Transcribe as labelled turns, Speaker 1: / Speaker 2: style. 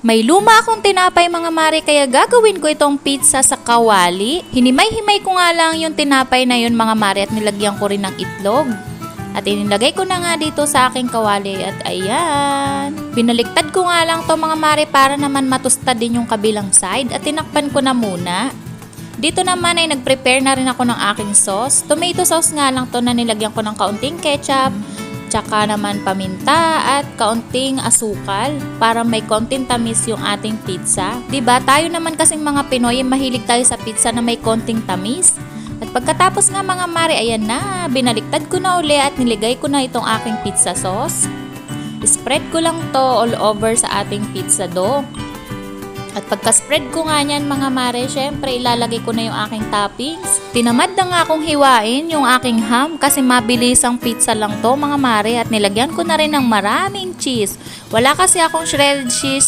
Speaker 1: May luma akong tinapay mga mare kaya gagawin ko itong pizza sa kawali. Hinimay-himay ko nga lang yung tinapay na yun mga mare at nilagyan ko rin ng itlog. At inilagay ko na nga dito sa aking kawali at ayan. Binaliktad ko nga lang to mga mare para naman matustad din yung kabilang side at tinakpan ko na muna. Dito naman ay nag-prepare na rin ako ng aking sauce. Tomato sauce nga lang to na nilagyan ko ng kaunting ketchup, tsaka naman paminta at kaunting asukal para may konting tamis yung ating pizza. Diba? Tayo naman kasing mga Pinoy, mahilig tayo sa pizza na may konting tamis. At pagkatapos nga mga mare, ayan na, binaliktad ko na uli at niligay ko na itong aking pizza sauce. Spread ko lang to all over sa ating pizza dough. At pagka-spread ko nga niyan mga mare, syempre ilalagay ko na yung aking toppings. Tinamad na nga akong hiwain yung aking ham kasi mabilis ang pizza lang to mga mare at nilagyan ko na rin ng maraming cheese. Wala kasi akong shredded cheese